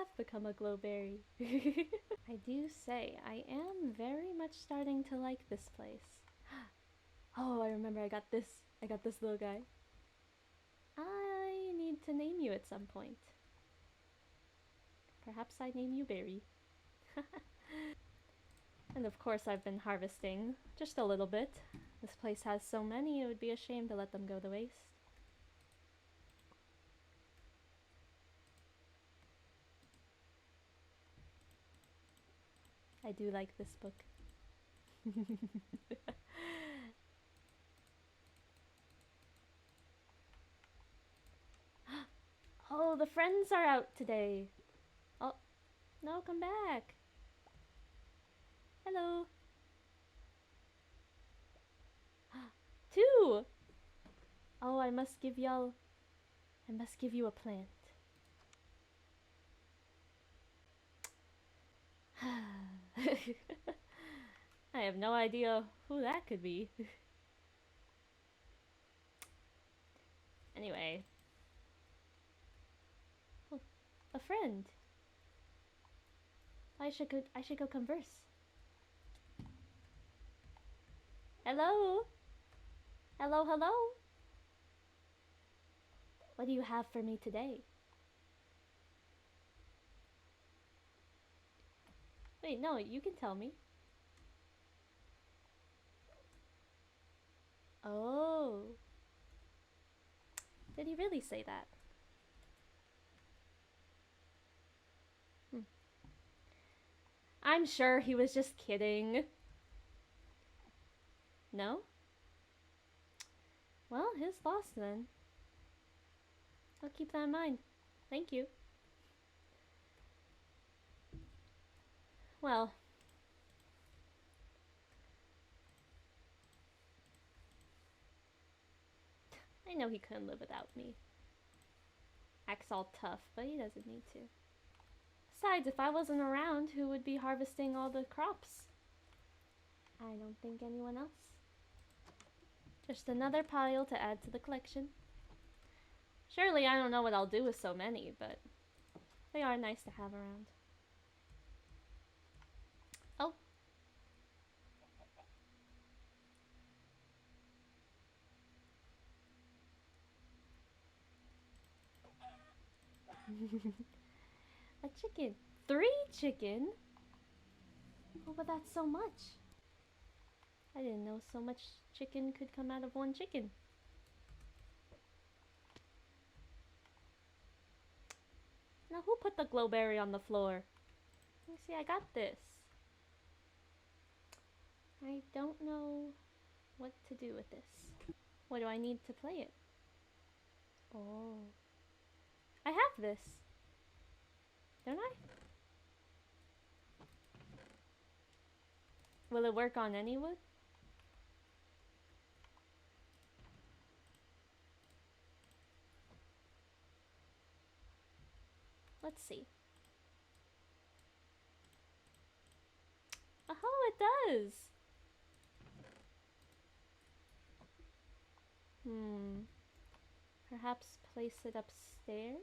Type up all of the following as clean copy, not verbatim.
have become a glowberry. I do say, I am very much starting to like this place. Oh, I remember I got this little guy. I need to name you at some point. Perhaps I name you Berry. And of course I've been harvesting, just a little bit. This place has so many, it would be a shame to let them go to waste. I do like this book. Oh, the friends are out today. Oh, no, come back. Hello. 2! Oh, I must give you a plant. I have no idea who that could be. Anyway. Oh, a friend. I should go converse. Hello? Hello, hello? What do you have for me today? Wait, no, you can tell me. Oh. Did he really say that? I'm sure he was just kidding. No? Well, his loss then. I'll keep that in mind. Thank you. Well. I know he couldn't live without me. Acts all tough, but he doesn't need to. Besides, if I wasn't around, who would be harvesting all the crops? I don't think anyone else. Just another pile to add to the collection. Surely I don't know what I'll do with so many, but they are nice to have around. Oh. A chicken. 3 chicken? Oh, but that's so much. I didn't know so much chicken could come out of 1 chicken. Now who put the glowberry on the floor? You see, I got this. I don't know what to do with this. What do I need to play it? Oh. I have this. Don't I? Will it work on any wood? Let's see. Oh, it does! Perhaps place it upstairs?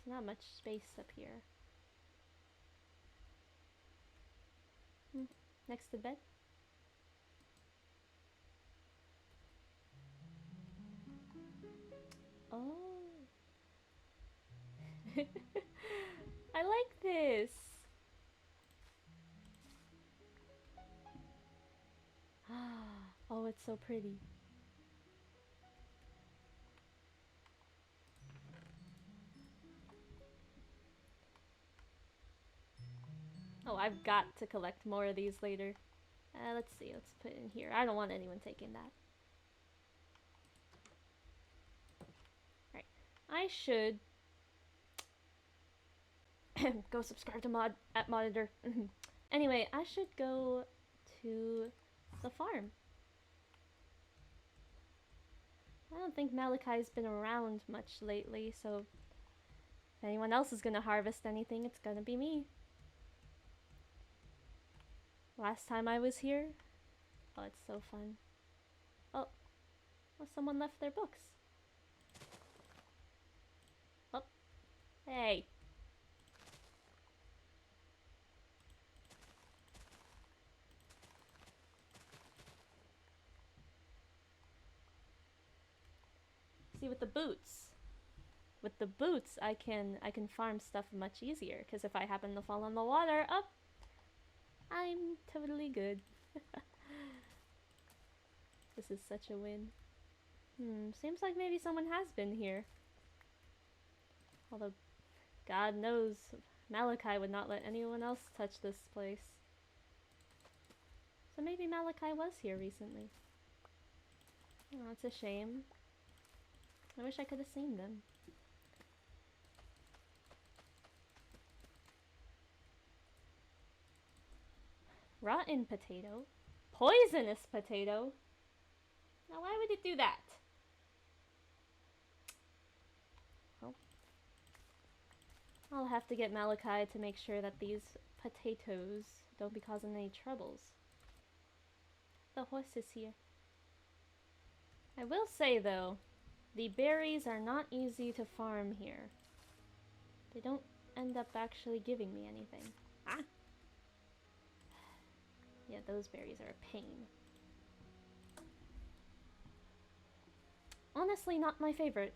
There's not much space up here. Next to bed? Oh. I like this! Oh, it's so pretty. Oh, I've got to collect more of these later. Let's see, let's put it in here. I don't want anyone taking that. Alright, I should go subscribe to Monitor. Anyway, I should go to the farm. I don't think Malachi's been around much lately, so if anyone else is gonna harvest anything, it's gonna be me. Last time I was here, oh, it's so fun. Oh, well, someone left their books. Oh, hey, See, with the boots. With the boots, I can farm stuff much easier. Because if I happen to fall on the water, up, I'm totally good. This is such a win. Seems like maybe someone has been here. Although, God knows, Malachi would not let anyone else touch this place. So maybe Malachi was here recently. Oh, it's a shame. I wish I could have seen them. Rotten potato? Poisonous potato? Now why would it do that? Well, I'll have to get Malachi to make sure that these potatoes don't be causing any troubles. The horse is here. I will say though, the berries are not easy to farm here. They don't end up actually giving me anything. Ah! Yeah, those berries are a pain. Honestly, not my favorite.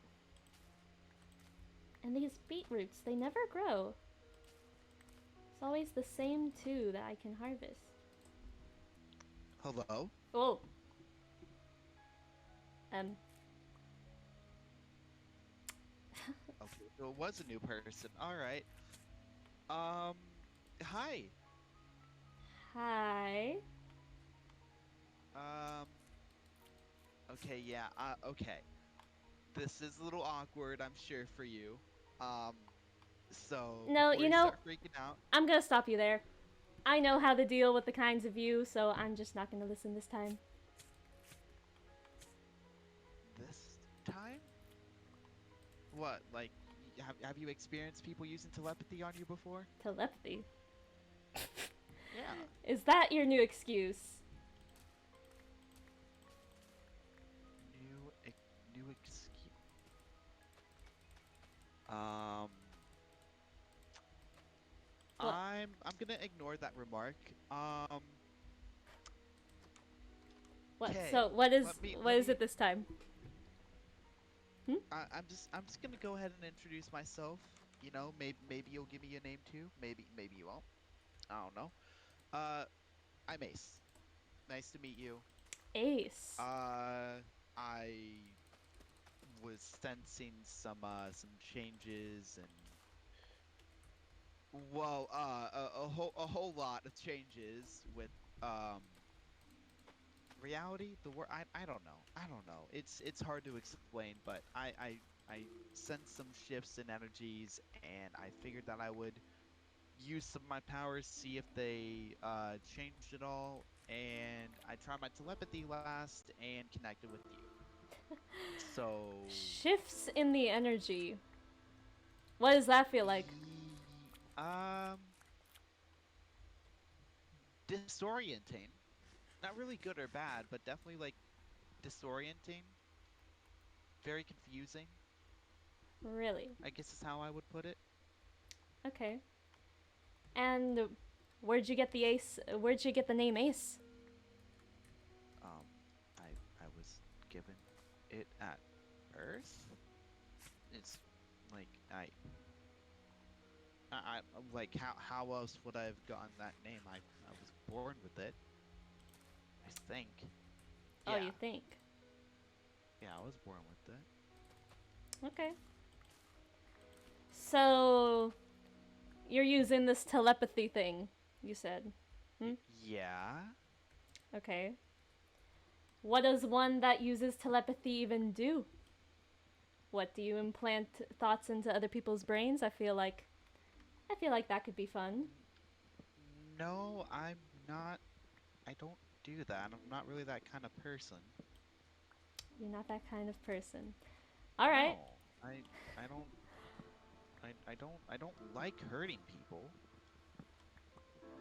And these beetroots, they never grow. It's always the same two that I can harvest. Hello? Oh. Okay, so it was a new person. Alright. Hi. Hi. Okay, yeah, okay. This is a little awkward, I'm sure, for you. So, No, before you you know, start freaking out, I'm gonna stop you there. I know how to deal with the kinds of you, so I'm just not gonna listen this time. this time? What, like, have you experienced people using telepathy on you before? Telepathy. Yeah. Is that your new excuse? New excuse. Um, What? I'm gonna ignore that remark. What? Okay. So what is Let me it this time? I'm just gonna go ahead and introduce myself. You know, maybe you'll give me a name too. Maybe you won't. I don't know. Uh, I'm Ace. Nice to meet you. Ace. I was sensing some changes and well, a whole lot of changes with um reality. The word I don't know. I don't know. It's hard to explain, but I sense some shifts in energies, and I figured that I would use some of my powers, see if they changed at all. And I tried my telepathy last and connected with you. So, Shifts in the energy. What does that feel like? disorienting. Not really good or bad, but definitely like disorienting. Very confusing, Really? I guess is how I would put it. Okay. And where'd you get the ace? Where'd you get the name Ace? Um, I was given it at birth. It's like I like how else would I have gotten that name? I was born with it. I think. Oh, Yeah, you think? yeah, I was born with it. Okay. So you're using this telepathy thing, you said. Hmm? Yeah. Okay. What does one that uses telepathy even do? What, do you implant thoughts into other people's brains? I feel like that could be fun. No, I'm not. I don't do that. I'm not really that kind of person. You're not that kind of person. All right. No, I don't. I don't like hurting people,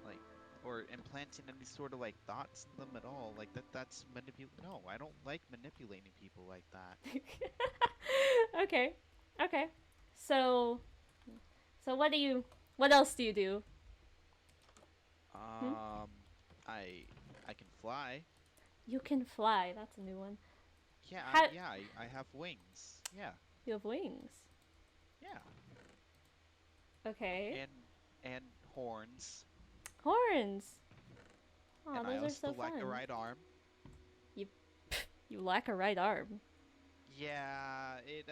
like, or implanting any sort of like thoughts in them at all. Like that's manipul. No, I don't like manipulating people like that. Okay. Okay. So so what else do you do? Hmm? Um, I can fly. You can fly. That's a new one. How Yeah, I have wings. Yeah, you have wings? yeah, Okay. and and horns, Horns. Oh, and I those are also so lack a fun. right arm. You you lack a right arm. Yeah, it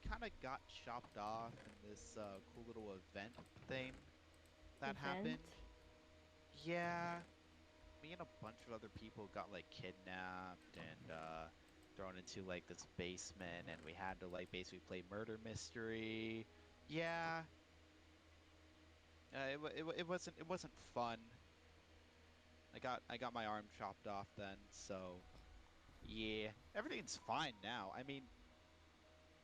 kind of got chopped off in this cool little event thing that Event. happened. Yeah, me and a bunch of other people got like kidnapped and thrown into like this basement, and we had to like basically play murder mystery. Yeah, it wasn't fun. I got my arm chopped off then, so yeah, everything's fine now. I mean,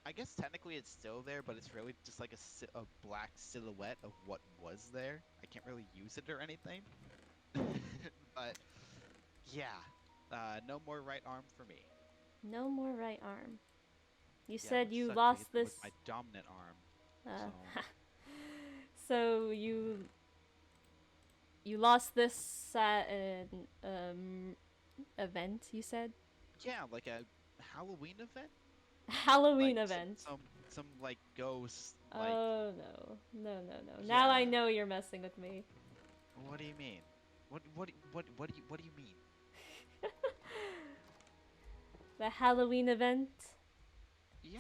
I guess technically it's still there, but it's really just like a black silhouette of what was there. I can't really use it or anything. Hmm. But yeah, no more right arm for me. No more right arm. You Yeah, said which you sucks because lost it was this. my dominant arm. Uh, So so you lost this at an event. You said yeah, like a Halloween event, Halloween like event. some like ghost like. Oh no, no, no, no. Now I Yeah. know you're messing with me. What do you mean? What do you mean? The Halloween event.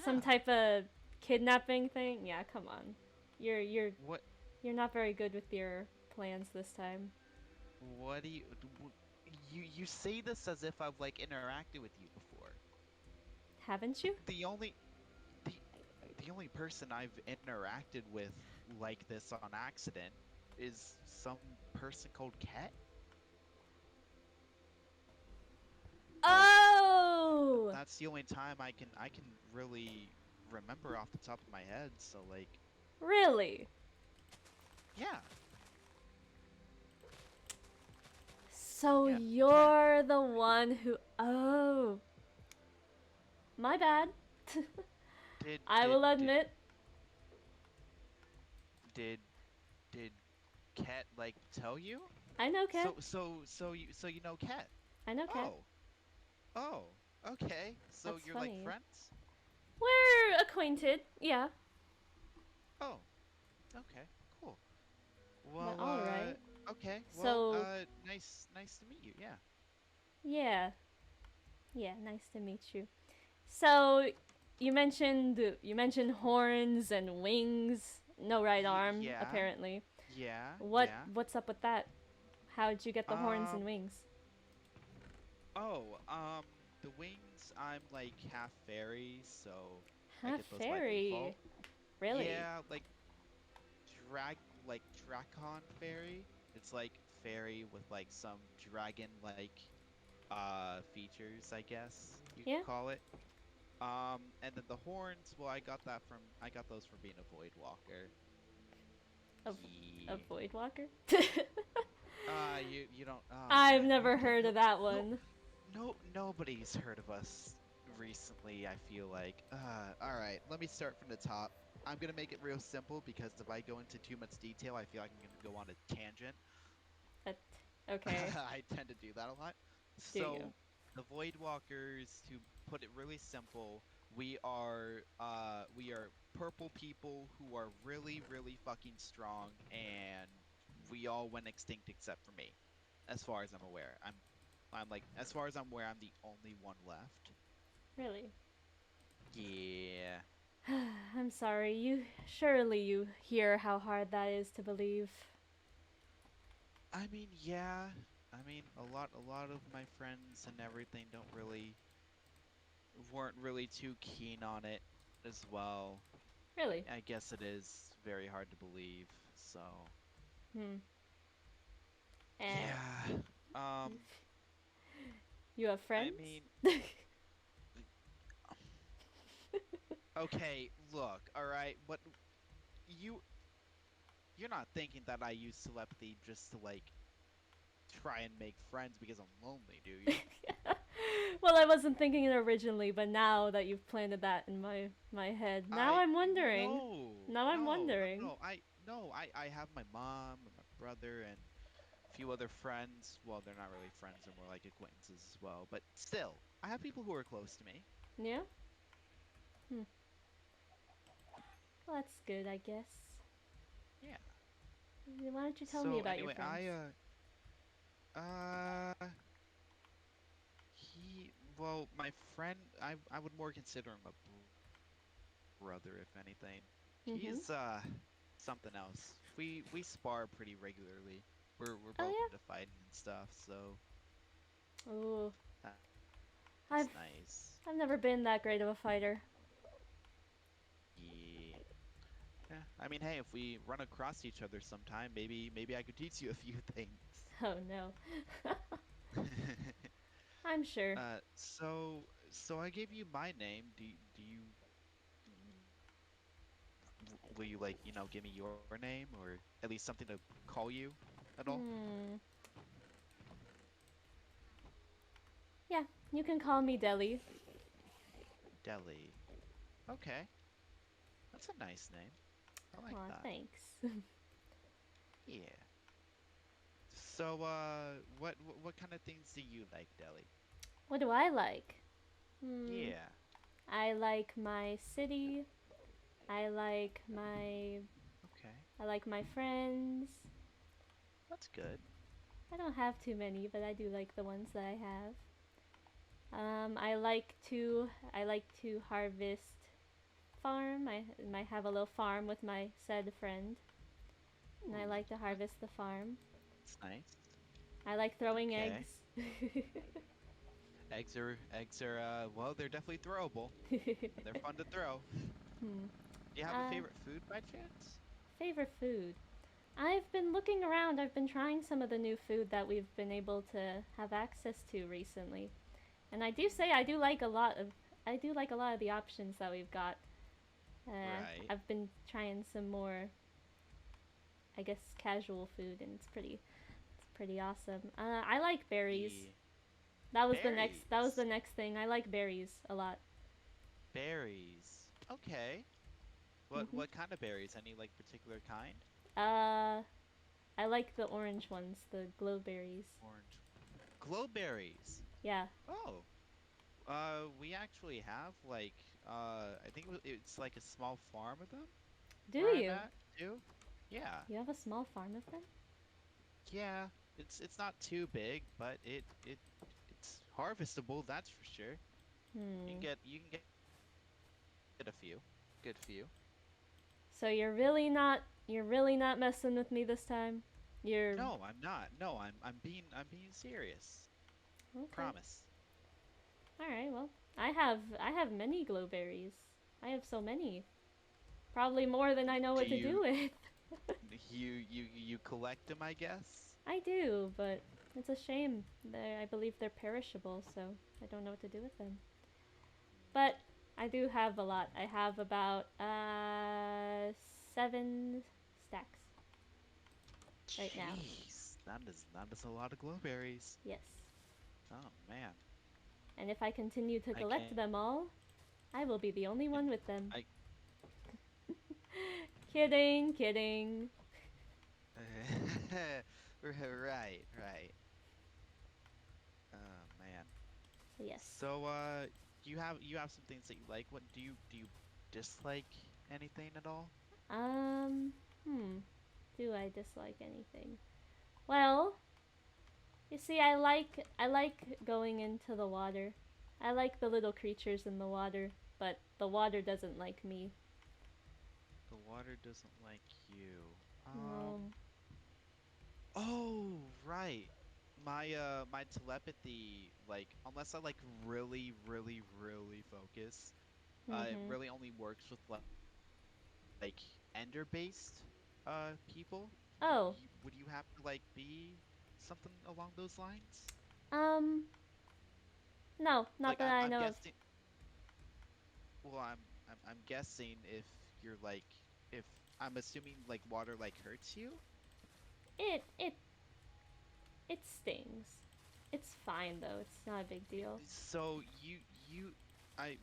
Some Yeah. type of kidnapping thing. Yeah, come on. You're you're What you're not very good with your plans this time. what do you you say this as if I've like interacted with you before. Haven't you? The only the the only person I've interacted with like this on accident is some person called Ket. Like Oh! that's the only time I can really remember off the top of my head. So like, Really? yeah, So yeah, Ket you're the one who. Oh. My bad. did I did will did admit. did did Ket like tell you? I know Kat. So you know Ket. I know Kat. Oh, oh, okay. So That's you're like funny. friends? We're acquainted. Yeah. Oh, okay, cool. But Well, alright. okay. Well, So, nice to meet you. Yeah. yeah. Yeah, nice to meet you. So, you mentioned horns and wings, no right arm Yeah, apparently. What yeah. what's up with that? How'd you get the horns and Um, wings? oh, the wings, I'm like half fairy, so I Huh, get those by fairy. default. Really? Yeah, drag, like Dracon fairy. It's like fairy with like some dragon-like features, I guess you Yeah? could call it. And then the horns, well, I got those from being a void walker. A, a Yeah. void walker? You don't. Oh I've man, never heard of that one. nobody's heard of us recently. I feel like. All right. Let me start from the top. I'm gonna make it real simple because if I go into too much detail, I feel like I'm gonna go on a tangent. That, okay. I tend to do that a lot. Do you? So, the Void Walkers, to put it really simple, we are purple people who are really fucking strong, and we all went extinct except for me, as far as I'm aware. I'm like, as far as I'm aware, I'm the only one left. Really? Yeah. I'm sorry. You hear how hard that is to believe. I mean, yeah. I mean, a lot of my friends and everything don't really weren't really too keen on it as well. Really? I guess it is very hard to believe. So, Hmm. And yeah. Um, you have I friends? mean, okay, look, all right. What you you're not thinking that I use telepathy just to like try and make friends because I'm lonely, do you? Well, I wasn't thinking it originally, but now that you've planted that in my head, now I I'm wondering. no, Now I'm no, no, wondering. no. I have my mom and my brother and a few other friends. Well, they're not really friends; they're more like acquaintances as well. But still, I have people who are close to me. Yeah? Hmm. Well, that's good, I guess. Yeah. Why don't you tell me So about your anyway, friends? uh he well, my friend, I would more consider him a brother if anything. Mm-hmm. He's something else. We spar pretty regularly. We're Oh, both into fighting and stuff, so yeah? Ooh. that's I've nice. I've never been that great of a fighter. Yeah. Yeah. I mean, hey, if we run across each other sometime, maybe I could teach you a few things. Oh no. I'm sure. So I gave you my name. Do you will you like, give me your name or at least something to call you at all? Hmm. Yeah, you can call me Deli. Deli. Okay. That's a nice name. I like Aw, that. thanks. Yeah. So, what kind of things do you like, Deli? What do I like? Hmm. Yeah. I like my city. I like my Okay. I like my friends. That's good. I don't have too many, but I do like the ones that I have. I like to harvest farm. I have a little farm with my said friend, and I Ooh, like to harvest the farm. that's nice. I like throwing Okay. eggs. Eggs are well, they're definitely throwable and they're fun to throw. Hmm. Do you have a Uh, favorite food by chance? favorite food. I've been looking around. I've been trying some of the new food that we've been able to have access to recently. And I do say I do like a lot of the options that we've got. Right. I've been trying some more, I guess, casual food, and it's pretty awesome. I like berries. Yeah. That was the Berries. next thing. I like berries a lot. Berries. Okay. What Mhm. what kind of berries? Any like particular kind? Uh, I like the orange ones, the glowberries. Orange. Glowberries. Yeah. Oh. We actually have like I think it's like a small farm of them Do where I'm you? at too. Yeah. You have a small farm of them? Yeah. It's not too big, but it's harvestable, that's for sure. Hmm. You can get a few. Good few. So you're really not messing with me this time. You're No, I'm not. No, I'm being serious. okay. Promise. All right. Well, I have many glowberries. I have so many. Probably more than I know Do what to you do with. you collect them, I guess? I do, but it's a shame. I believe they're perishable, so I don't know what to do with them. But I do have a lot. I have about 7 stacks right now. Jeez, that is a lot of glowberries. Yes. Oh man. And if I continue to I collect can't them all, I will be the only one with them. I Kidding, kidding. Right, right. Oh man. Yes. So you have some things that you like. What do you dislike anything at all? Um, hmm. Do I dislike anything? Well, you see, I like going into the water. I like the little creatures in the water, but the water doesn't like me. The water doesn't like you. No. Oh, right. My telepathy, like unless I like really, really, really focus, it Mhm. really only works with like ender-based people. Oh. Would you have to like be something along those lines? Um. No, not Like that I'm I I'm know of. guessing well I'm guessing if you're like if I'm assuming like water like hurts you. It stings. It's fine though. It's not a big deal. So you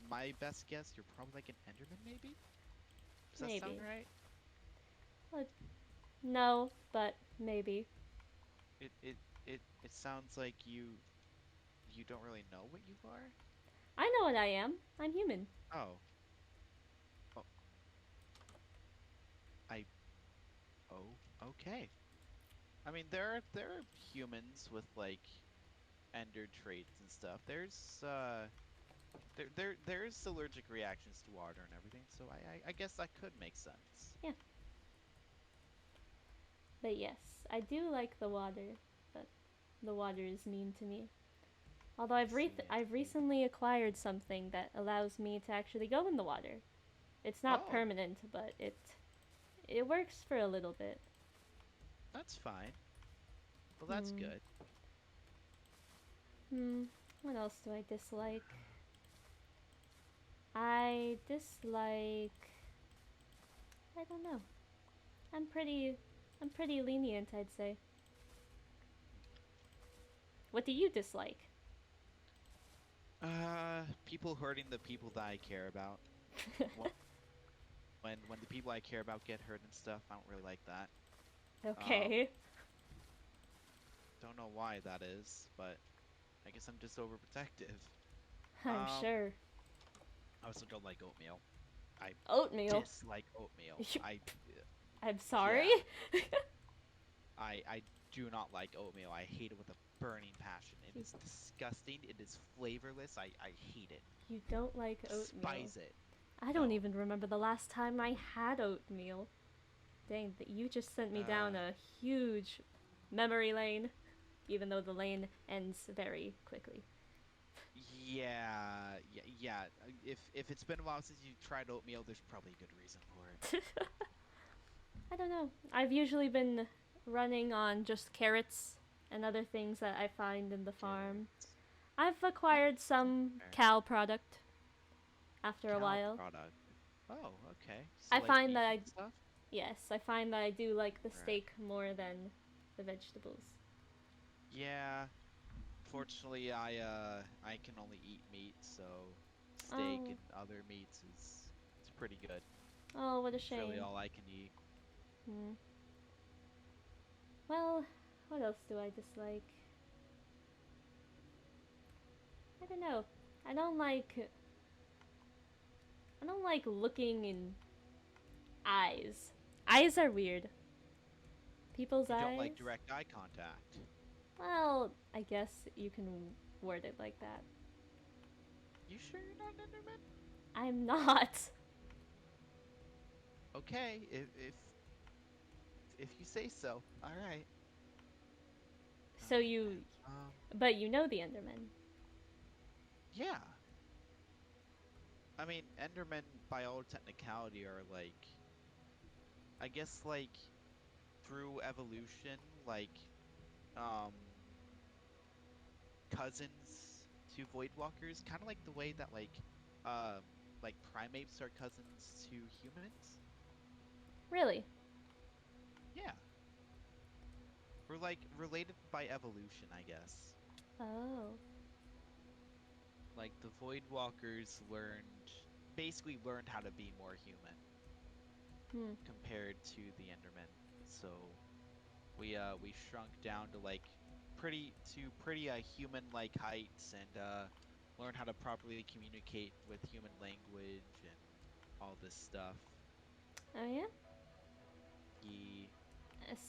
my best guess you're probably like an enderman maybe? Does that sound Maybe. right? Well, no, but maybe. It sounds like you don't really know what you are. I know what I am. I'm human. Oh. Oh. I. Oh. Okay. I mean, there are humans with like ender traits and stuff. There's allergic reactions to water and everything, so I guess that could make sense. Yeah. But yes, I do like the water, but the water is mean to me. Although I see, I I've see. recently acquired something that allows me to actually go in the water. It's not Oh, permanent, but it works for a little bit. that's fine. Well, that's Hmm. good. Hmm. What else do I dislike? I dislike. I don't know. I'm pretty. I'm pretty lenient, I'd say. What do you dislike? People hurting the people that I care about. Wh- when the people I care about get hurt and stuff, I don't really like that. Um, Okay. don't know why that is, but I guess I'm just overprotective. I'm Um, sure. I also don't like oatmeal. I Oatmeal. dislike oatmeal. I'm sorry? Yeah, I do not like oatmeal. I hate it with a burning passion. It you, is disgusting. It is flavorless. I hate it. you don't like oatmeal. Despise it. I don't No. even remember the last time I had oatmeal. Dang, you just sent me down Uh, a huge memory lane, even though the lane ends very quickly. yeah. If it's been a while since you tried oatmeal, there's probably a good reason for it. I don't know. I've usually been running on just carrots and other things that I find in the farm. Carrots. I've That acquired sounds some fair. cow product after a Cow while. product. Oh, okay. So I like find beef that and I stuff? yes, I find that I do like the Right. steak more than the vegetables. Yeah. Fortunately, I can only eat meat, so steak Oh, and other meats is it's pretty good. oh, what a It's really shame. all I can eat. Hmm. Well, what else do I dislike? I don't know. I don't like I don't like looking in eyes. Eyes are weird. People's You don't like eyes? direct eye contact. Well, I guess you can word it like that. You sure you're not an Enderman? I'm not. Okay, if you say so. All right. So Oh you man. but you know the Endermen. Yeah. I mean, Endermen by all technicality are like I guess like through evolution, um cousins to Voidwalkers, kind of like the way that um like primates are cousins to humans. Really? Yeah. We're like related by evolution, I guess. Oh. Like the Voidwalkers basically learned how to be more human Hmm. compared to the Endermen. So we shrunk down to like pretty human like heights and learn how to properly communicate with human language and all this stuff. Oh yeah? Ye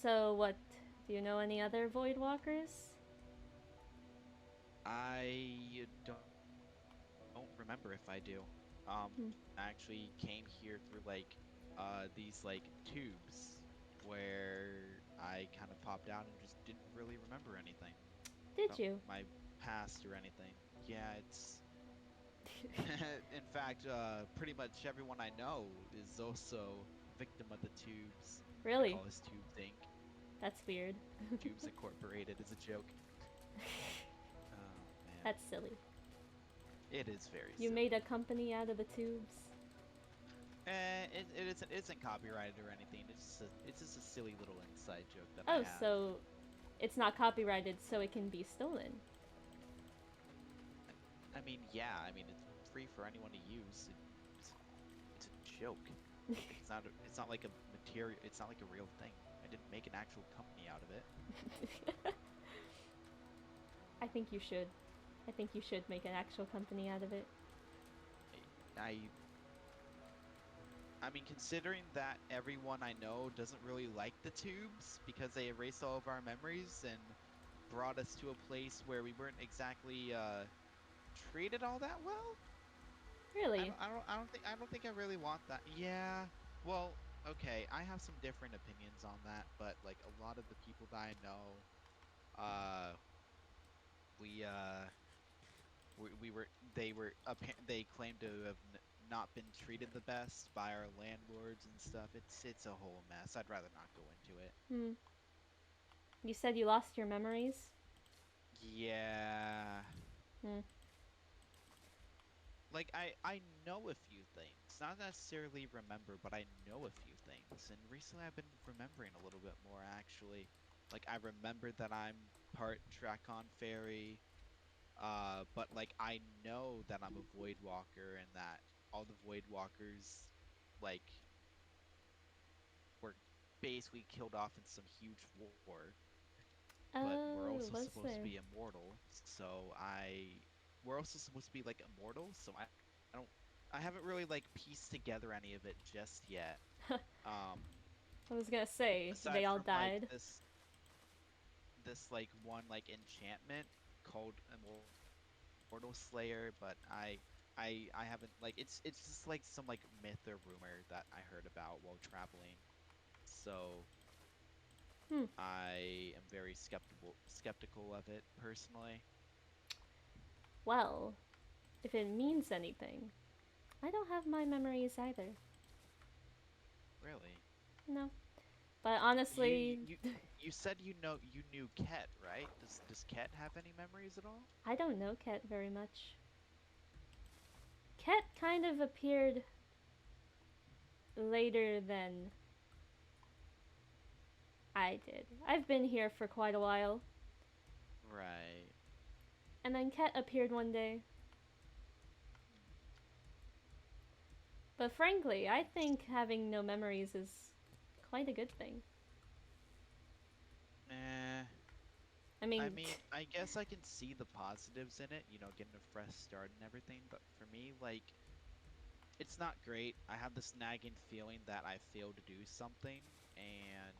So what do you know any other void walkers? I don't remember if I do. Hmm. I actually came here through like these like tubes where I kind of popped out and just didn't really remember anything Did about you? my past or anything. Yeah, it's in fact, pretty much everyone I know is also victim of the tubes. We Really? call this Tubes Inc. That's weird. Tubes Incorporated is a joke. Oh man, That's silly. it is very You made silly. a company out of the tubes. It isn't copyrighted or anything. It's just a silly little inside joke that I Oh, have. so it's not copyrighted, so it can be stolen. I mean, yeah. I mean, it's free for anyone to use. It's it's a joke. It's not like a material. It's not like a real thing. I didn't make an actual company out of it. I think you should. I think you should make an actual company out of it. I I mean, considering that everyone I know doesn't really like the tubes because they erased all of our memories and brought us to a place where we weren't exactly treated all that well. Really? I don't think I really want that. Yeah. Well, okay, I have some different opinions on that, but like a lot of the people that I know, uh, we we were they claimed to have not been treated the best by our landlords and stuff. It's a whole mess. I'd rather not go into it. Hmm. You said you lost your memories? Yeah. Hmm. Like I know a few things. Not necessarily remember, but I know a few things. And recently I've been remembering a little bit more actually. Like I remembered that I'm part Tracon Fairy. But like I know that I'm a Void Walker and that all the Void Walkers like were basically killed off in some huge war, but we're also Oh, was supposed to be there? immortal. We're also supposed to be like immortal, so I don't I haven't really like pieced together any of it just yet. Um, I was gonna say, aside they all from like died. this like one like enchantment called Immortal Slayer, but I haven't like it's just like some like myth or rumor that I heard about while traveling. So Hmm. I am very skeptical of it personally. Well, if it means anything, I don't have my memories either. Really? No. But You you honestly, you, you said you knew Ket, right? Does Ket have any memories at all? I don't know Ket very much. Ket kind of appeared later than I did. I've been here for quite a while. Right. And then Ket appeared one day. But frankly, I think having no memories is quite a good thing. Eh. I I mean, mean, I guess I can see the positives in it, getting a fresh start and everything, but for me, like, it's not great. I have this nagging feeling that I failed to do something, and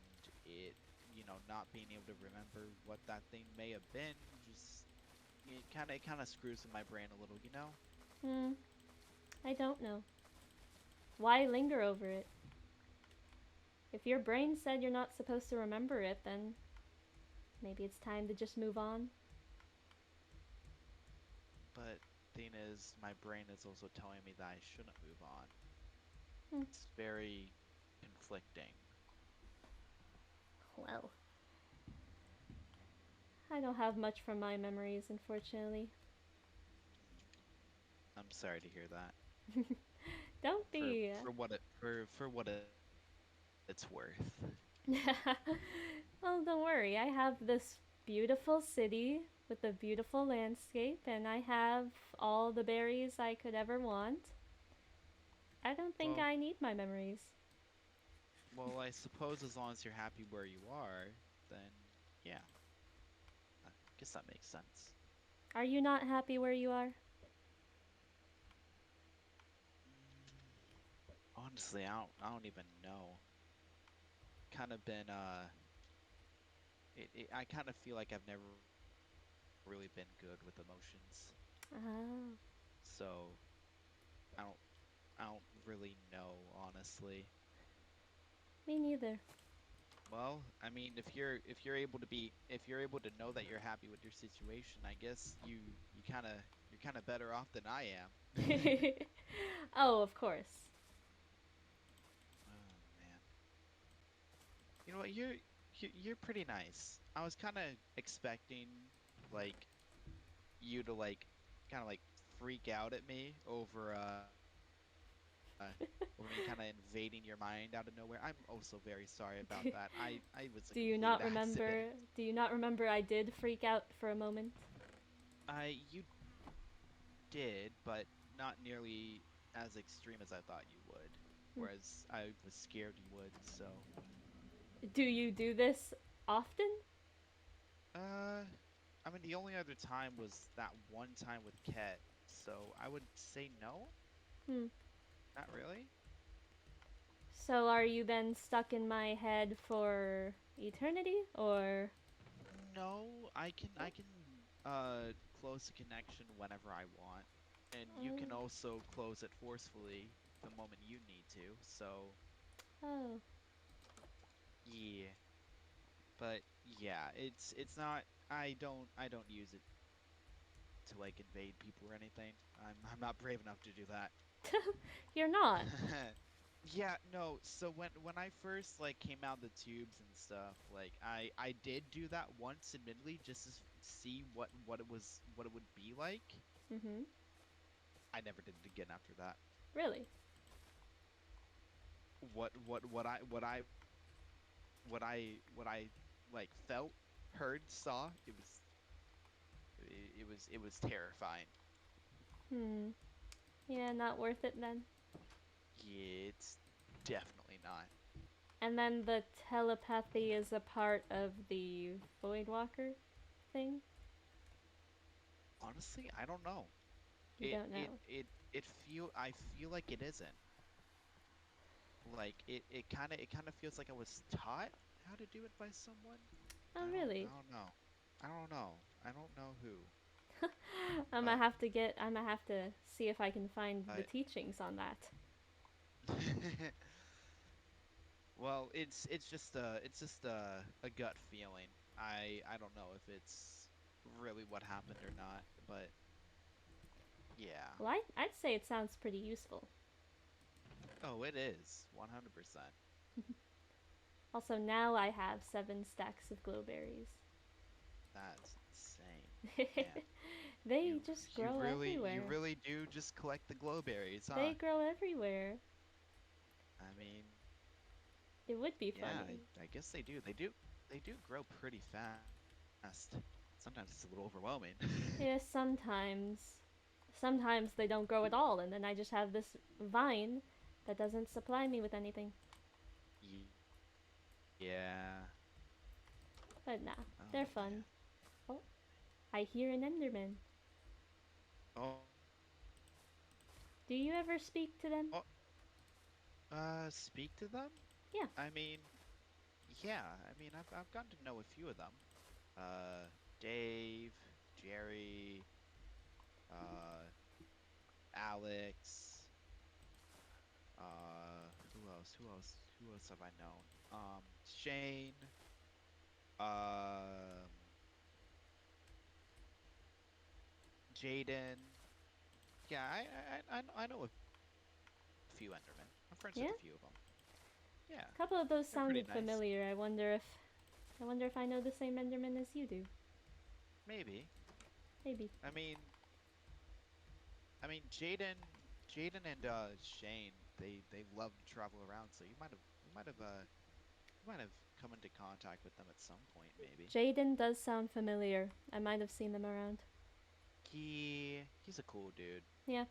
not being able to remember what that thing may have been, just it kind of screws with my brain a little, you know? hmm, I don't know. Why linger over it? If your brain said you're not supposed to remember it, then maybe it's time to just move on. But thing is, my brain is also telling me that I shouldn't move on. Hmm. It's very conflicting. Well, I don't have much from my memories, unfortunately. I'm sorry to hear that. Don't be. For what it's worth. Well, don't worry. I have this beautiful city with a beautiful landscape, and I have all the berries I could ever want. I don't think Well, I need my memories. well, I suppose as long as you're happy where you are, then yeah, I guess that makes sense. Are you not happy where you are? Mm, honestly, I don't even know. Kind of been I kind of feel like I've never really been good with emotions. Oh, So, I I don't really know, honestly. me neither. Well, I mean, if you're able to know that you're happy with your situation, I guess you're kind of better off than I am. Oh, of course. Oh man. You know what? You're pretty nice. I was kind of expecting like you to like kind of like freak out at me over me kind of invading your mind out of nowhere. I'm also very sorry about that. I was a complete Do you accident. not remember? Do you not remember I did freak out for a moment? You did, but not nearly as extreme as I thought you would. Whereas Hmm. I was scared you would, so Do you do this often? uh I mean, the only other time was that one time with Ket, so I would say no, Hmm. not really. So are you then stuck in my head for eternity, or? No, close a connection whenever I want, and you Oh. can also close it forcefully the moment you need to. So Oh. yeah, but yeah, it's not. I don't use it to like invade people or anything. I'm not brave enough to do that. You're not. Yeah, no. So when I first like came out the tubes and stuff, like I did do that once, admittedly, just to see what it would be like. Mm-hmm. I never did it again after that. Really? What I like felt, heard, saw, it was terrifying. Hmm. Yeah, not worth it then. Yeah, it's definitely not. And then the telepathy is a part of the Voidwalker thing? Honestly, I don't know. You It don't it know. it it feel I feel like it isn't. Like it kind of feels like I was taught how to do it by someone. Oh, I don't I really? don't know. I don't know. I don't know who. I'm But have to get. I'm gonna have to see if I can find the but teachings on that. well, it's just a gut feeling. I don't know if it's really what happened or not, but yeah. Well, I'd say it sounds pretty useful. Oh, it is 100%. Also, now I have 7 stacks of glowberries. That's insane. Man, They you just you grow really you everywhere. really do just collect the glowberries, They huh? grow everywhere. I mean, It would be yeah, funny. I guess they do. They do grow pretty fast. Sometimes it's a little overwhelming. Yeah, sometimes. Sometimes they don't grow at all, and then I just have this vine that doesn't supply me with anything. Yeah. But nah, Oh they're man. fun. Oh, I hear an Enderman. Oh, Do you ever speak to them? oh, speak to them? Yeah. I mean, yeah. I mean, I've gotten to know a few of them. Dave, Jerry, uh, Alex. Who else? Who else? Who else have I known? Shane. Um, Jaden. Yeah, I know a few Endermen. I'm friends with a few of them. Yeah? Yeah, A couple of they're those pretty sounded nice. familiar. I wonder if I know the same Enderman as you do. Maybe. Maybe. I mean, Jaden and Shane, they love to travel around, so you might have come into contact with them at some point, maybe. Jaden does sound familiar. I might have seen them around. He's a cool dude. Yeah,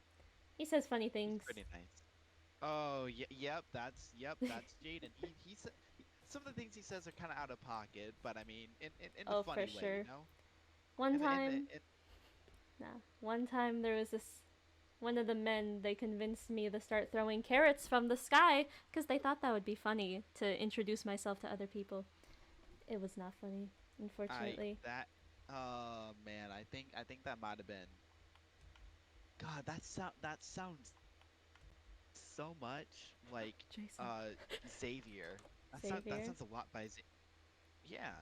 he says funny He's things. pretty nice. Oh, yeah, yep, that's Jaden. Some of the things he says are kind of out of pocket, but I mean, in the Oh, for funny way, you sure. know? One And and time, and nah, one time there was this. One of the men, they convinced me to start throwing carrots from the sky because they thought that would be funny to introduce myself to other people. It was not funny, I unfortunately. that oh man, I think that might have been God, that sounds so much like Jason. Xavier. That Xavier. sounds a lot by yeah.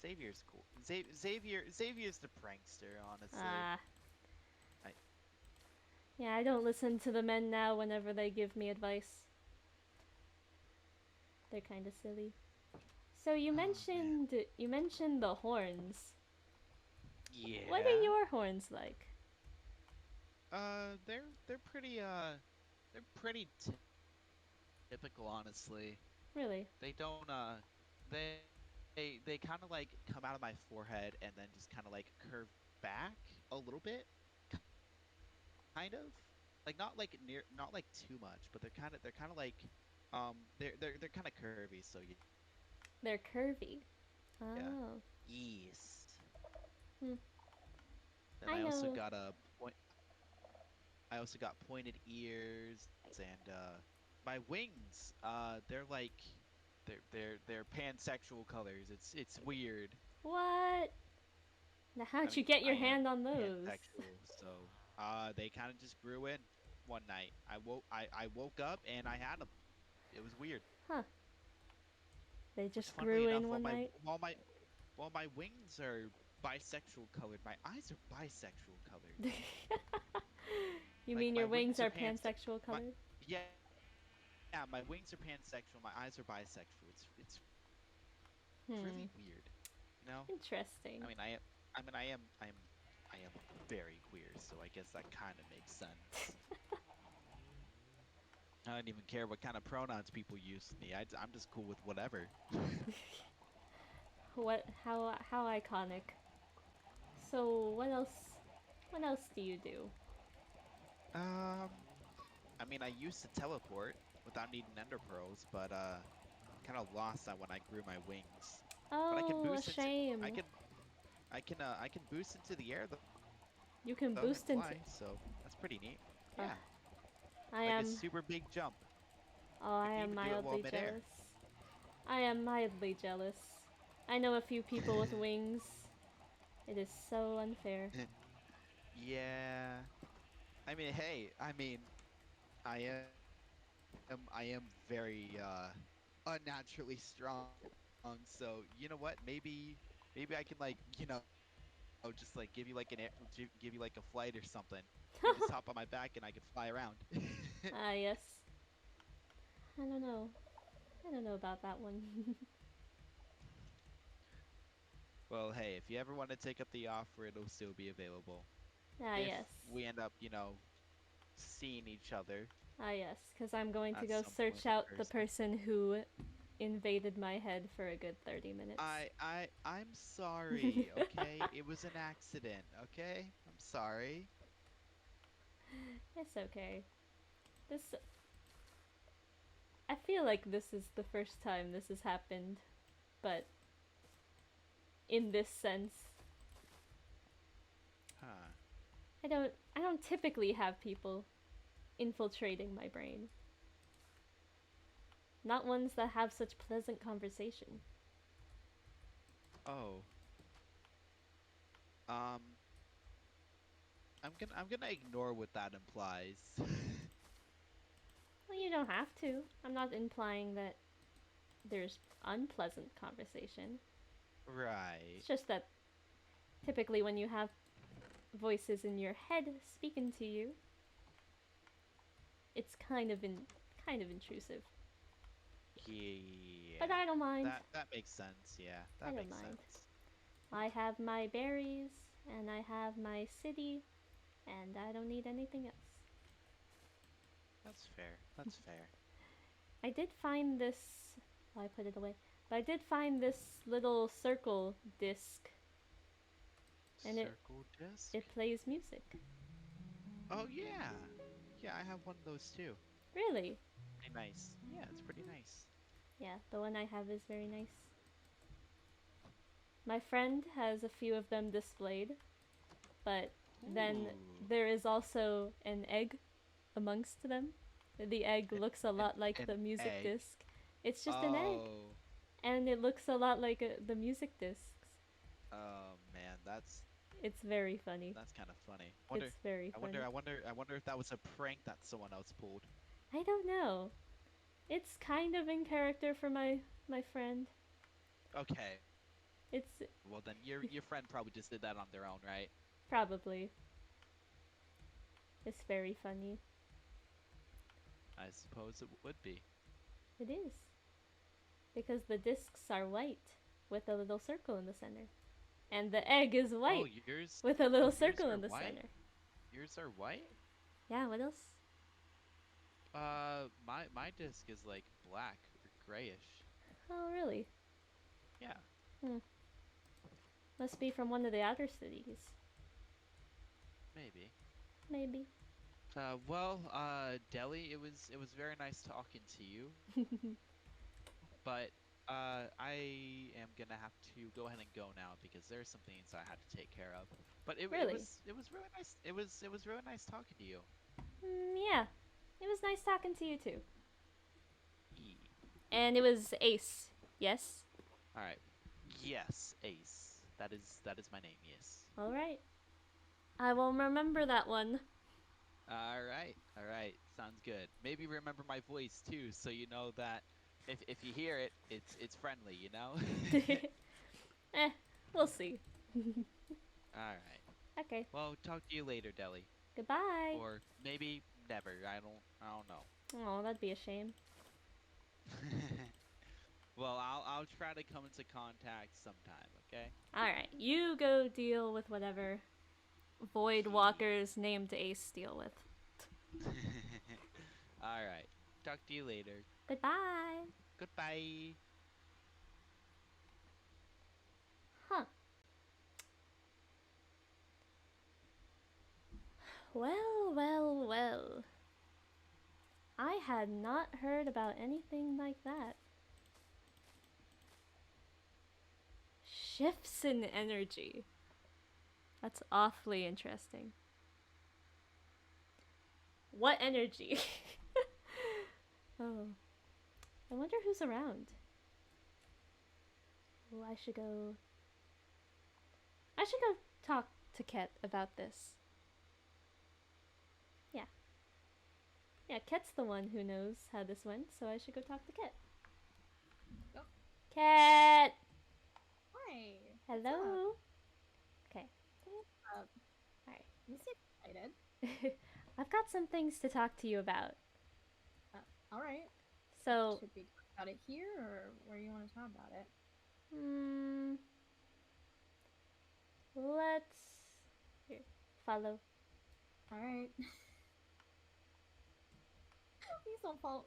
Xavier's cool. Xavier's the prankster, honestly. Ah. I Yeah, I don't listen to the men now whenever they give me advice. They're kind of silly. So oh man. you mentioned the horns. What are Yeah. your horns like? They're pretty typical, honestly. Really? They don't they kind of like come out of my forehead and then just kind of like curve back a little bit, kind of. Like not too much, but they're kind of like they're kind of curvy, so yeah. They're curvy. Oh. Yes. Hmm. Then I I also know. got a point. I also got pointed ears and my wings. They're like they're pansexual colors. It's weird. What? Now, I how'd you mean, get I your am hand on those? pansexual, so they kind of just grew in one night. I woke up and I had them. It was weird. Huh. They Which, just funnily grew enough, in one night? while my wings are bisexual colored, my eyes are bisexual colored. You Like mean my your wings wings are are panse pansexual my colored? yeah, my wings are pansexual. My eyes are bisexual. It's really weird. You Hmm. know? I mean, Interesting. I am very queer, so I guess that kind of makes sense. I don't even care what kind of pronouns people use with me. I'm just cool with whatever. What? How iconic. So what else? What else do you do? Um, I mean, I used to teleport without needing ender pearls, but kind of lost that when I grew my wings. But I can Oh, a boost into shame. I can boost into the air though and fly, You so can that's boost pretty into. neat. Yeah, Uh, like a I super am. big jump. Oh, You I can even am do it while mildly midair. jealous. I am mildly jealous. I know a few people with wings. It is so unfair. Yeah. I mean, hey, I mean, I am very unnaturally strong. So, you know what? Maybe I can like, just like give you like give you like a flight or something. You can just hop on my back and I can fly around. Ah, yes. I don't know. I don't know about that one. Well, hey, if you ever want to take up the offer, it'll still be available. Ah, If yes. we end up, seeing each other Ah, yes. Because I'm going to at go some search point in out the person. person who invaded my head for a good 30 minutes. I'm sorry, okay? It was an accident, okay? I'm sorry. It's okay. This. I feel like this is the first time this has happened, but in this sense, Huh. I don't typically have people infiltrating my brain. Not ones that have such pleasant conversation. Oh. Um, I'm gonna ignore what that implies. Well, you don't have to. I'm not implying that there's unpleasant conversation. Right. It's just that typically when you have voices in your head speaking to you, it's kind of intrusive. But Yeah. I don't mind. That makes sense. Yeah, I that don't makes mind. sense. I have my berries and I have my city and I don't need anything else. That's fair. That's fair. I did find this. Oh, I put it away. But I did find this little circle disc, and Circle it disc? plays music. Oh yeah. Yeah, I have one of those too. Really? Pretty nice. Yeah, it's pretty nice. Yeah, the one I have is very nice. My friend has a few of them displayed, but then Ooh. there is also an egg amongst them. The egg An looks a lot like an the music egg. disc. It's just an egg, Oh. and it looks a lot like the music discs. Oh man, It's very funny. that's kind of funny. It's very funny. I wonder if that was a prank that someone else pulled. I don't know. It's kind of in character for my friend. Okay. Well then It's your friend probably just did that on their own, right? probably. It's very funny. I suppose it would be. It is because the discs are white with a little circle in the center, and the egg is Oh, white yours with a oh, little yours circle are in the white? center. Yours are white? Yeah. What else? My disc is like black or grayish. Oh, really? Yeah, Hmm. Must be from one of the outer cities. maybe. Maybe. Deli, it was very nice talking to you, but I am gonna have to go ahead and go now because there's some things I had to take care of. But Really? it was really nice. It was really nice talking to you. Yeah. It was nice talking to you too. E. And it was Ace. Yes? All right. Yes, Ace. That is my name. Yes. Alright. I will remember that one. All right. All right. Sounds good. Maybe remember my voice too, so you know that if you hear it, it's friendly. You know. Eh, we'll see. All right. Okay. Well, talk to you later, Deli. Goodbye. Or maybe never. I don't know. Oh, that'd be a shame. Well, I'll try to come into contact sometime, okay? Alright, you go deal with whatever Void Yeah. Walkers named Ace deal with. All right. Talk to you later. Goodbye. Goodbye. Huh. Well, well, well. I had not heard about anything like that. Shifts in energy. That's awfully interesting. What energy? Oh. I wonder who's around. Oh, I should go. I should go talk to Ket about this. Yeah. Yeah, Ket's the one who knows how this went, so I should go talk to Ket. Oh. Ket! Hi. Hello? Okay. What's up? Alright. You seem excited. I've got some things to talk to you about. All right. So, Should we talk about it here, or where you want to talk about it? let's. Here, follow. All right. Please don't fall.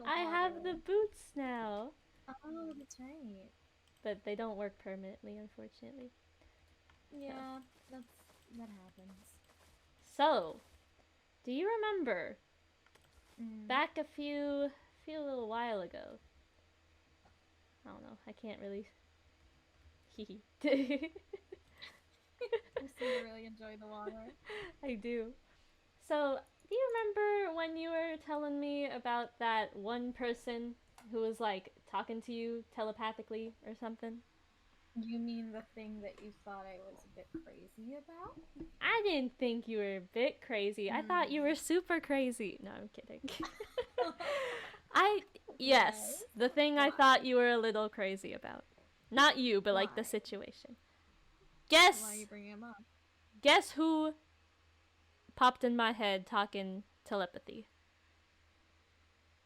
I have the boots now. Oh, that's right. But they don't work permanently, unfortunately. Yeah, that happens. So, do you remember Mm. back a little while ago? I don't know. I can't really. Hee hee. You seem to really enjoy the water. I do. So, do you remember when you were telling me about that one person who was like talking to you telepathically or something? You mean the thing that you thought I was a bit crazy about? I didn't think you were a bit crazy. I thought you were super crazy. No, I'm kidding. Yes, the thing I thought you were a little crazy about. Not you, but like the Why? situation. Guess. Why are you bringing him up? Guess who popped in my head talking telepathy?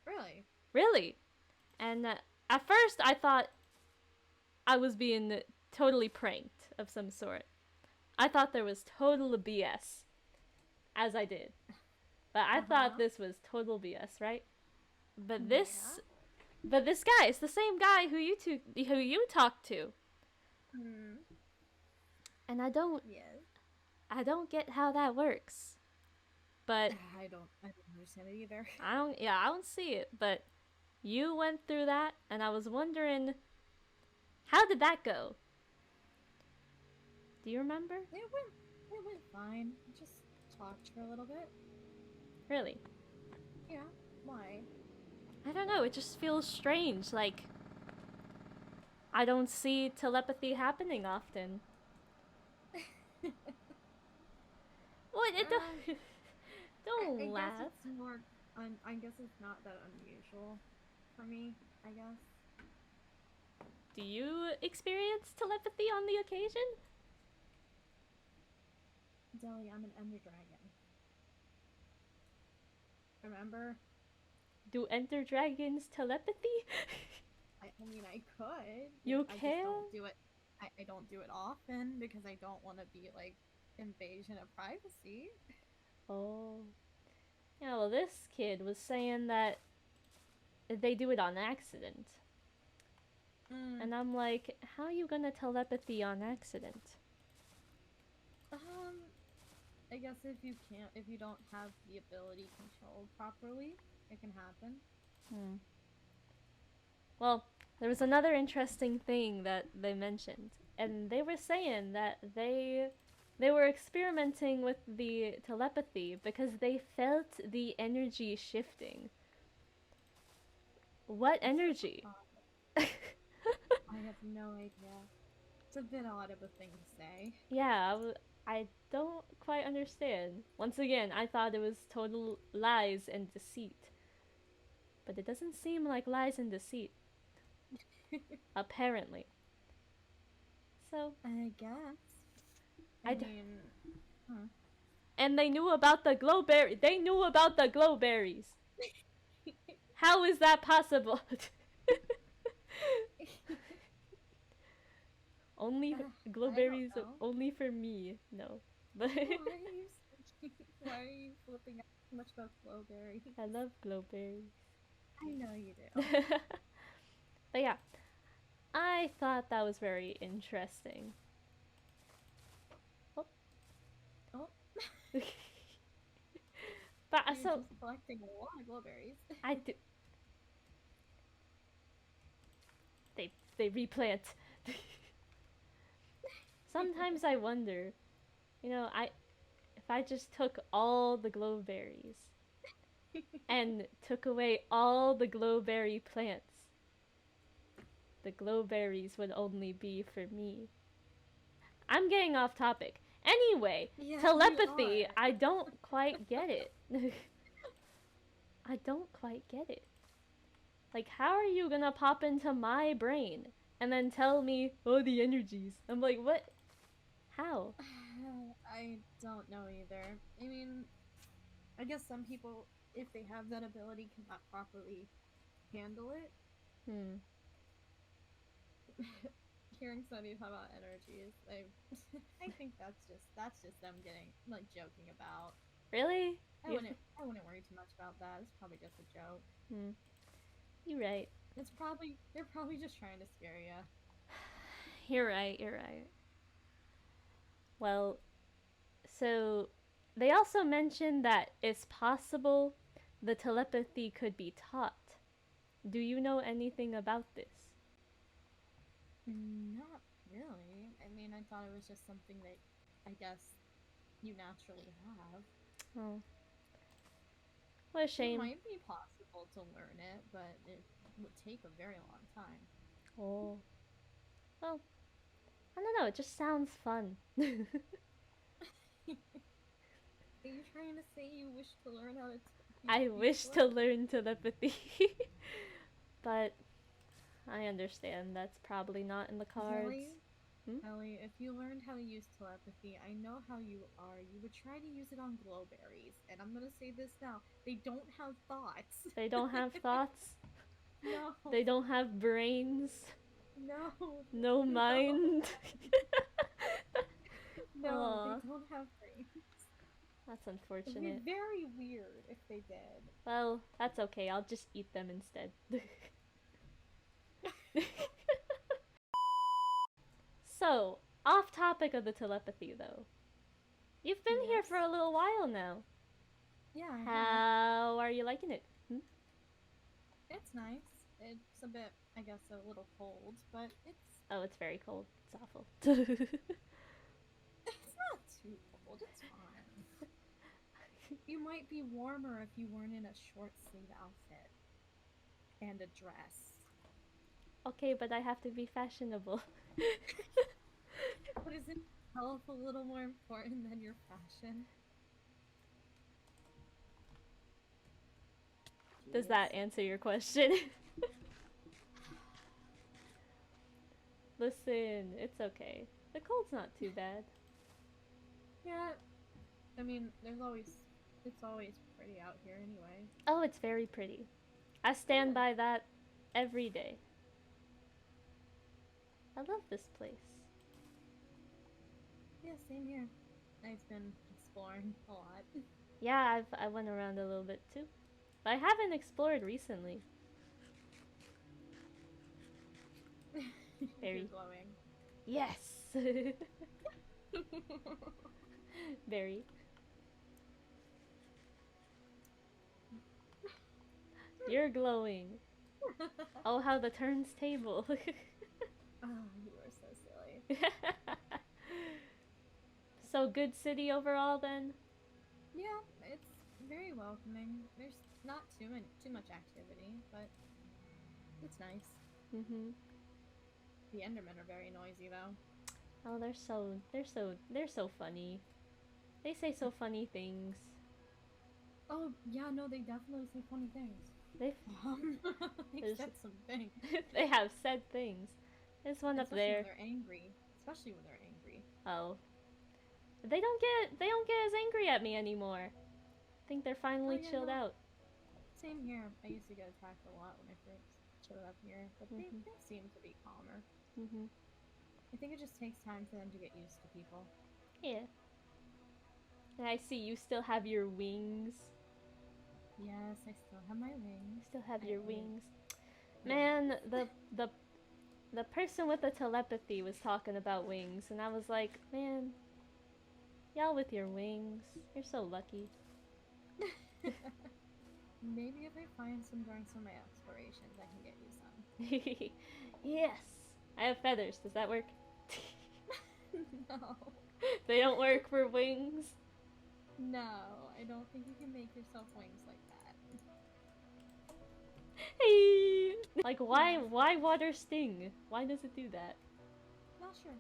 Really? Really? And at first I thought I was being totally pranked of some sort. I thought there was total BS, as I did. But I thought this was total BS, right? But this guy, it's the same guy who you talked to. Hmm. And I don't get how that works. But I don't understand it either. I don't see it, but you went through that and I was wondering, how did that go? Do you remember? It went fine. Just talked for a little bit. Really? Yeah. Why? I don't know, it just feels strange, like I don't see telepathy happening often. What? Don't laugh. I guess it's more. I guess it's not that unusual for me. I guess. Do you experience telepathy on the occasion? Deli, I'm an ender dragon. Remember? Do ender dragons telepathy? I mean, I could. You I can? just don't do it. I don't do it often because I don't want to be like invasion of privacy. Oh. Yeah, well, this kid was saying that they do it on accident. And I'm like, how are you gonna telepathy on accident? I guess if you don't have the ability controlled properly, it can happen. Well, there was another interesting thing that they mentioned, and they were saying that they were experimenting with the telepathy because they felt the energy shifting. What energy? I have no idea. It's a bit odd of a thing to say. Yeah, I don't quite understand. Once again, I thought it was total lies and deceit. But it doesn't seem like lies and deceit, apparently. So, I guess. I I d- mean, huh. and they knew about the glowberry. They knew about the glowberries. How is that possible? Only I don't glowberries know. only for me. No. But Why are you flipping out so much about glowberries? I love glowberries. I know you do. But yeah, I thought that was very interesting. Oh. Oh, But you're so just collecting a lot of glowberries. I do. They replant. Sometimes I wonder, if I just took all the glowberries and took away all the glowberry plants, the glowberries would only be for me. I'm getting off topic. Anyway, Yeah, telepathy, you are. I don't quite get it. I don't quite get it. Like, how are you gonna pop into my brain and then tell me, oh, the energies? I'm like, what? How? I don't know either. I mean, I guess some people, if they have that ability, cannot properly handle it. Hmm. Hearing somebody talk about energies, I think that's just them getting like joking about. Really? You I wouldn't worry too much about that. It's probably just a joke. hmm. You're right. They're probably just trying to scare you. You're right. You're right. Well, so they also mentioned that it's possible the telepathy could be taught. Do you know anything about this? Not really. I mean, I thought it was just something that I guess you naturally have. Oh, what a It shame. might be possible to learn it, but it would take a very long time. Oh, well, I don't know. It just sounds fun. Are you trying to say you wish to learn how to I use wish to telepathy? learn telepathy, but I understand that's probably not in the cards. Kelly, Hmm? Kelly, if you learned how to use telepathy, I know how you are. You would try to use it on glowberries. And I'm gonna say this now. They don't have thoughts. They don't have thoughts. No. They don't have brains. No. No No. mind. No, they Aw, don't have brains. that's It would be unfortunate. very weird if they did. Well, that's okay. I'll just eat them instead. So, off topic of the telepathy though. You've been here Yes. for a little while now. Yeah, I have. How are you liking it? Hmm? It's nice. It's a bit, I guess, a little cold, but Oh, it's very cold. It's awful. it's not too cold. It's fine. You might be warmer if you weren't in a short sleeve outfit and a dress. Okay, but I have to be fashionable. But isn't health a little more important than your fashion? Does Jeez. that answer your question? Listen, it's okay. The cold's not too bad. Yeah, I mean, it's always pretty out here anyway. Oh, it's very pretty. I stand by that every day. I love this place. Yeah, same here. I've been exploring a lot. Yeah, I went around a little bit too. But I haven't explored recently. You're Very. glowing. Yes! Very. You're glowing. Oh, how the turns table. Oh, you are so silly. So good city overall then? Yeah, it's very welcoming. There's not too much activity, but it's nice. Mm-hmm. The Endermen are very noisy though. Oh, they're so funny. They say so funny things. Oh yeah, no, they definitely say funny things. They've They There's- said some things. they have said things. There's one up Especially when there. they're angry. Especially when they're angry. Oh. They don't get as angry at me anymore. I think they're finally Oh, yeah, chilled no. out. Same here. I used to get attacked a lot when I first showed up here, but they seem to be calmer. Mm-hmm. I think it just takes time for them to get used to people. Yeah. And I see you still have your wings. Yes, I still have my wings. Still have I your ate- wings. Yeah. Man, the person with the telepathy was talking about wings, and I was like, man, y'all with your wings, you're so lucky. Maybe if I find some during some of my explorations, I can get you some. Yes, I have feathers. Does that work? No. They don't work for wings. No, I don't think you can make yourself wings like that. Hey, like why water sting? Why does it do that? Not sure.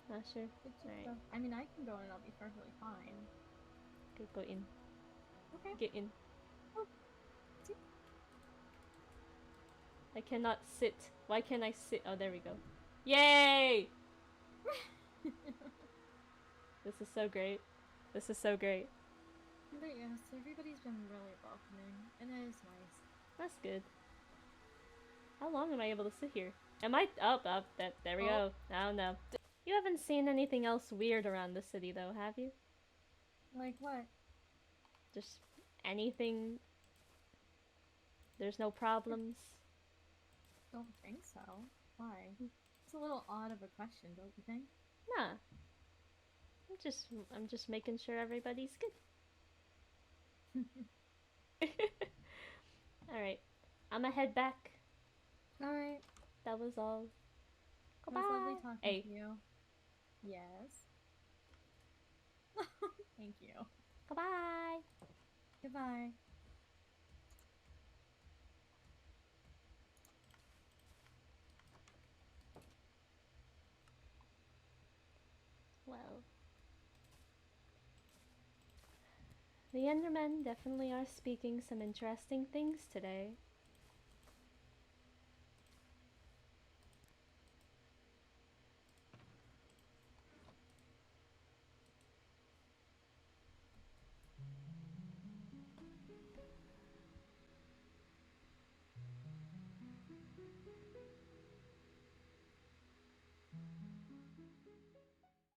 Not sure. It's just, Alright, I mean, I can go and I'll be perfectly fine. go in. Okay. Get in. Oh, see? I cannot sit. Why can't I sit? Oh, there we go. Yay! This is so great. This is so great. But yes, everybody's been really welcoming, and it is nice. That's good. How long am I able to sit here? Am I up? There we go. Oh no. You haven't seen anything else weird around the city though, have you? Like what? Just anything? There's no problems? Don't think so. Why? It's a little odd of a question, don't you think? Nah. I'm just making sure everybody's good. Alright. I'ma head back. Alright. That was all. It was lovely Goodbye. talking Hey. to you. Yes. Thank you. Goodbye. Goodbye. Well. The Endermen definitely are speaking some interesting things today.